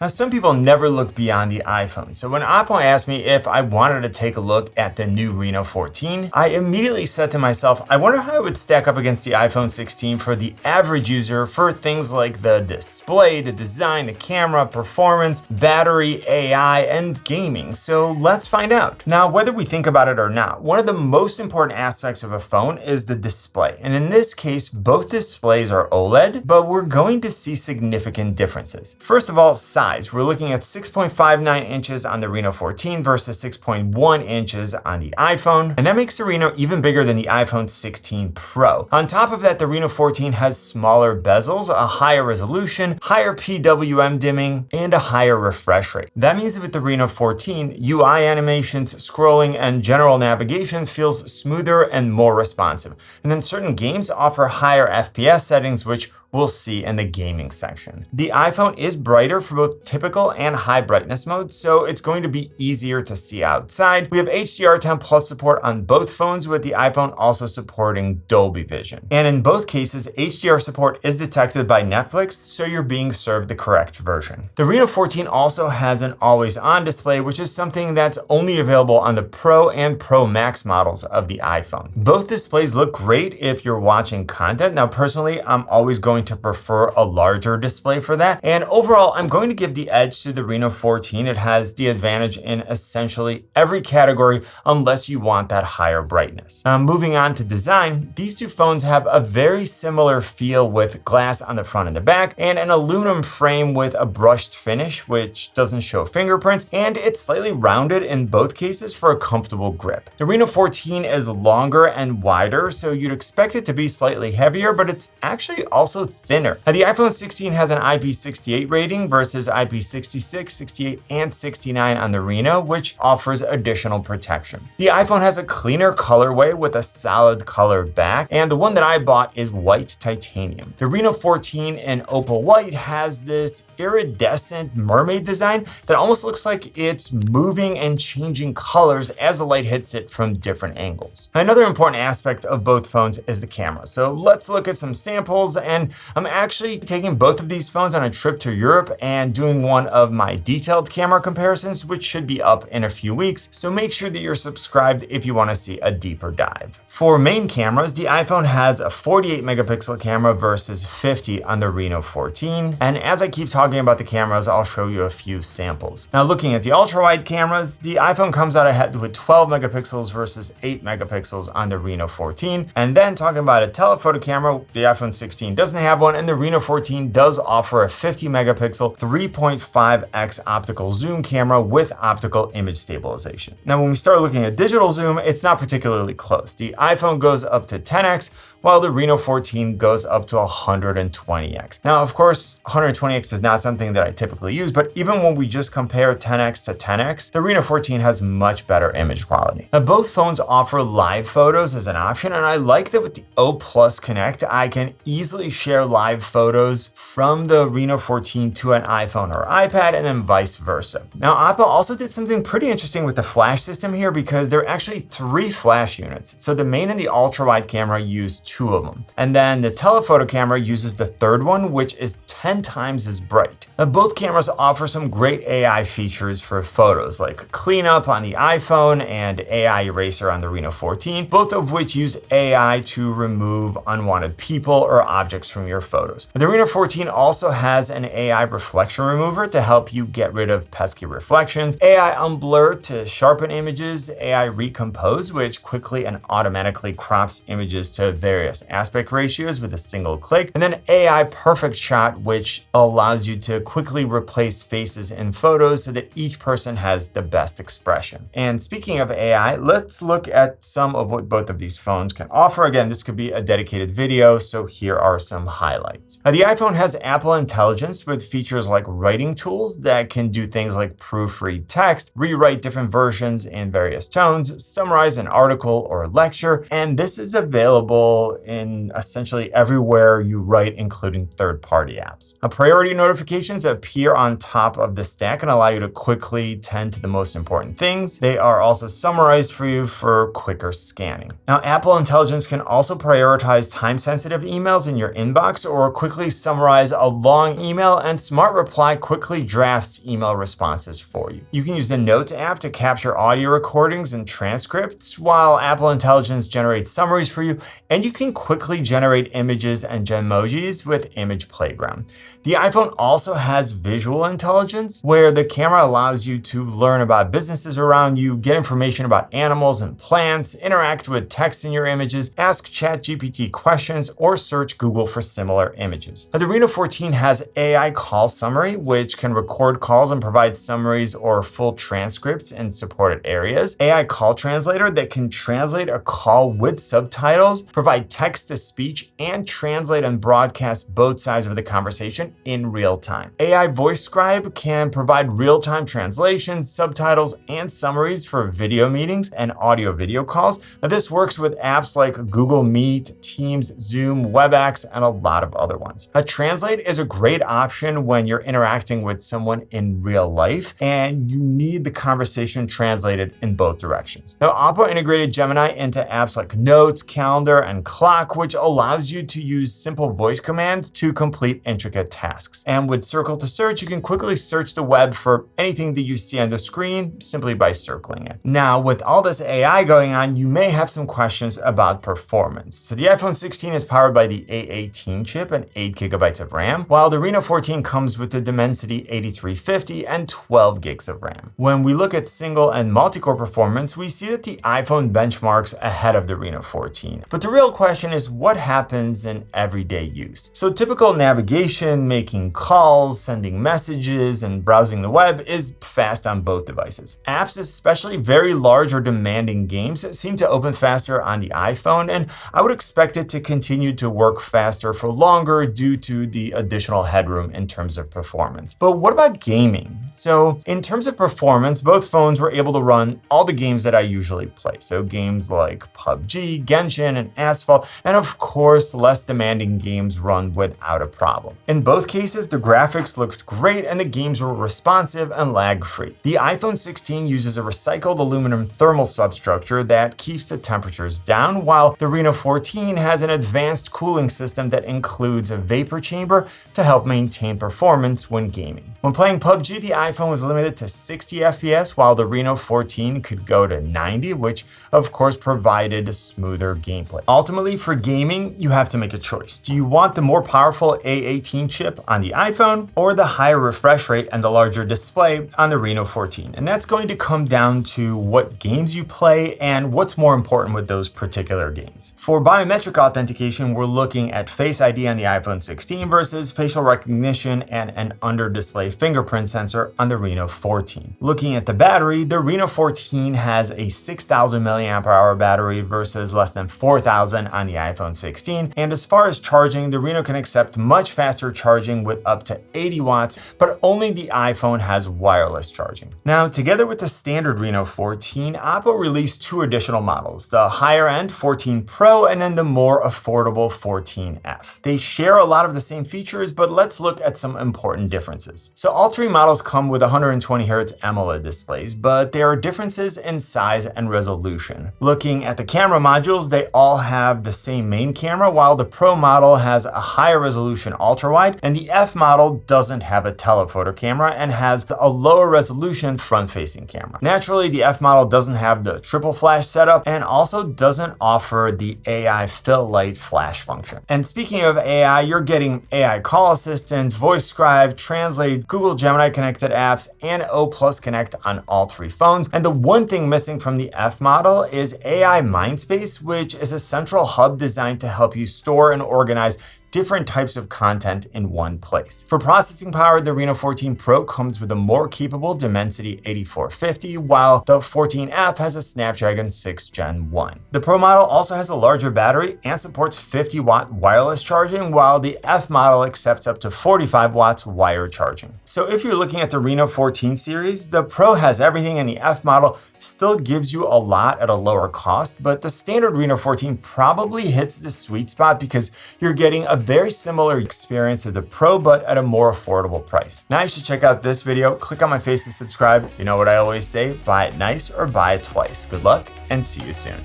Now, some people never look beyond the iPhone, so when OPPO asked me if I wanted to take a look at the new Reno 14, I immediately said to myself, I wonder how it would stack up against the iPhone 16 for the average user for things like the display, the design, the camera, performance, battery, AI, and gaming. So let's find out. Now, whether we think about it or not, one of the most important aspects of a phone is the display. And in this case, both displays are OLED, but we're going to see significant differences. First of all, size. We're looking at 6.59 inches on the Reno 14 versus 6.1 inches on the iPhone. And that makes the Reno even bigger than the iPhone 16 Pro. On top of that, the Reno 14 has smaller bezels, a higher resolution, higher PWM dimming, and a higher refresh rate. That means that with the Reno 14, UI animations, scrolling, and general navigation feels smoother and more responsive. And then certain games offer higher FPS settings, which we'll see in the gaming section. The iPhone is brighter for both typical and high brightness modes, so it's going to be easier to see outside. We have HDR10 Plus support on both phones, with the iPhone also supporting Dolby Vision. And in both cases, HDR support is detected by Netflix, so you're being served the correct version. The Reno 14 also has an always-on display, which is something that's only available on the Pro and Pro Max models of the iPhone. Both displays look great if you're watching content. Now, personally, I'm always going to prefer a larger display for that. And overall, I'm going to give the edge to the Reno 14. It has the advantage in essentially every category, unless you want that higher brightness. Moving on to design, these two phones have a very similar feel with glass on the front and the back, and an aluminum frame with a brushed finish, which doesn't show fingerprints, and it's slightly rounded in both cases for a comfortable grip. The Reno 14 is longer and wider, so you'd expect it to be slightly heavier, but it's actually also thinner. Now, the iPhone 16 has an IP68 rating versus IP66, 68, and 69 on the Reno, which offers additional protection. The iPhone has a cleaner colorway with a solid color back, and the one that I bought is white titanium. The Reno 14 in opal white has this iridescent mermaid design that almost looks like it's moving and changing colors as the light hits it from different angles. Another important aspect of both phones is the camera. So let's look at some samples, and I'm actually taking both of these phones on a trip to Europe and doing one of my detailed camera comparisons, which should be up in a few weeks. So make sure that you're subscribed if you want to see a deeper dive. For main cameras, the iPhone has a 48 megapixel camera versus 50 on the Reno 14. And as I keep talking about the cameras, I'll show you a few samples. Now, looking at the ultra-wide cameras, the iPhone comes out ahead with 12 megapixels versus 8 megapixels on the Reno 14. And then talking about a telephoto camera, the iPhone 16 doesn't have one, and the Reno 14 does offer a 50 megapixel 3.5x optical zoom camera with optical image stabilization. Now, when we start looking at digital zoom, it's not particularly close. The iPhone goes up to 10x, while the Reno 14 goes up to 120x. Now, of course, 120x is not something that I typically use, but even when we just compare 10x to 10x, the Reno 14 has much better image quality. Now, both phones offer live photos as an option, and I like that with the O+ Connect, I can easily share live photos from the Reno 14 to an iPhone or iPad, and then vice versa. Now, OPPO also did something pretty interesting with the flash system here, because there are actually 3 flash units. So the main and the ultra-wide camera use 2 of them. And then the telephoto camera uses the 3rd one, which is 10 times as bright. Now, both cameras offer some great AI features for photos, like cleanup on the iPhone and AI eraser on the Reno 14, both of which use AI to remove unwanted people or objects from your photos. The Reno 14 also has an AI reflection remover to help you get rid of pesky reflections, AI unblur to sharpen images, AI recompose, which quickly and automatically crops images to various aspect ratios with a single click, and then AI perfect shot, which allows you to quickly replace faces in photos so that each person has the best expression. And speaking of AI, let's look at some of what both of these phones can offer. Again, this could be a dedicated video, so here are some highlights. Now, the iPhone has Apple Intelligence with features like writing tools that can do things like proofread text, rewrite different versions in various tones, summarize an article or lecture, and this is available in essentially everywhere you write, including third-party apps. Now, priority notifications appear on top of the stack and allow you to quickly tend to the most important things. They are also summarized for you for quicker scanning. Now, Apple Intelligence can also prioritize time-sensitive emails in your inbox, inbox or quickly summarize a long email, and Smart Reply quickly drafts email responses for you. You can use the Notes app to capture audio recordings and transcripts, while Apple Intelligence generates summaries for you, and you can quickly generate images and Genmojis with Image Playground. The iPhone also has visual intelligence, where the camera allows you to learn about businesses around you, get information about animals and plants, interact with text in your images, ask ChatGPT questions, or search Google for similar images. Now, the Reno 14 has AI Call Summary, which can record calls and provide summaries or full transcripts in supported areas. AI Call Translator that can translate a call with subtitles, provide text-to-speech, and translate and broadcast both sides of the conversation in real time. AI Voice Scribe can provide real-time translations, subtitles, and summaries for video meetings and audio-video calls. Now, this works with apps like Google Meet, Teams, Zoom, WebEx, and a lot of other ones. Translate is a great option when you're interacting with someone in real life and you need the conversation translated in both directions. Now, OPPO integrated Gemini into apps like Notes, Calendar, and Clock, which allows you to use simple voice commands to complete intricate tasks. And with Circle to Search, you can quickly search the web for anything that you see on the screen simply by circling it. Now, with all this AI going on, you may have some questions about performance. So the iPhone 16 is powered by the A18 chip and 8 gigabytes of RAM, while the Reno 14 comes with the Dimensity 8350 and 12 gigs of RAM. When we look at single and multi-core performance, we see that the iPhone benchmarks ahead of the Reno 14. But the real question is, what happens in everyday use? So typical navigation, making calls, sending messages, and browsing the web is fast on both devices. Apps, especially very large or demanding games, seem to open faster on the iPhone, and I would expect it to continue to work faster for longer due to the additional headroom in terms of performance. But what about gaming? So in terms of performance, both phones were able to run all the games that I usually play. So games like PUBG, Genshin, and Asphalt, and of course, less demanding games run without a problem. In both cases, the graphics looked great and the games were responsive and lag-free. The iPhone 16 uses a recycled aluminum thermal substructure that keeps the temperatures down, while the Reno 14 has an advanced cooling system that includes a vapor chamber to help maintain performance when gaming. When playing PUBG, the iPhone was limited to 60 FPS, while the Reno 14 could go to 90, which of course provided smoother gameplay. Ultimately, for gaming, you have to make a choice. Do you want the more powerful A18 chip on the iPhone, or the higher refresh rate and the larger display on the Reno 14? And that's going to come down to what games you play and what's more important with those particular games. For biometric authentication, we're looking at Face ID on the iPhone 16 versus facial recognition and an under-display fingerprint sensor on the Reno 14. Looking at the battery, the Reno 14 has a 6,000 milliamp hour battery versus less than 4,000 on the iPhone 16. And as far as charging, the Reno can accept much faster charging with up to 80 watts, but only the iPhone has wireless charging. Now, together with the standard Reno 14, OPPO released two additional models, the higher end 14 Pro and then the more affordable 14F. They share a lot of the same features, but let's look at some important differences. So all three models come with 120Hz AMOLED displays, but there are differences in size and resolution. Looking at the camera modules, they all have the same main camera, while the Pro model has a higher resolution ultra-wide, and the F model doesn't have a telephoto camera and has a lower resolution front-facing camera. Naturally, the F model doesn't have the triple flash setup and also doesn't offer the AI fill light flash function. And speaking of AI, you're getting AI Call Assistant, Voice Scribe, Translate, Google Gemini connected apps, and O+ Connect on all three phones. And the one thing missing from the F model is AI Mindspace, which is a central hub designed to help you store and organize different types of content in one place. For processing power, the Reno 14 Pro comes with a more capable Dimensity 8450, while the 14F has a Snapdragon 6 Gen 1. The Pro model also has a larger battery and supports 50-watt wireless charging, while the F model accepts up to 45 watts wired charging. So if you're looking at the Reno 14 series, the Pro has everything and the F model still gives you a lot at a lower cost, but the standard Reno 14 probably hits the sweet spot because you're getting a very similar experience to the Pro, but at a more affordable price. Now you should check out this video, click on my face to subscribe. You know what I always say, buy it nice or buy it twice. Good luck and see you soon.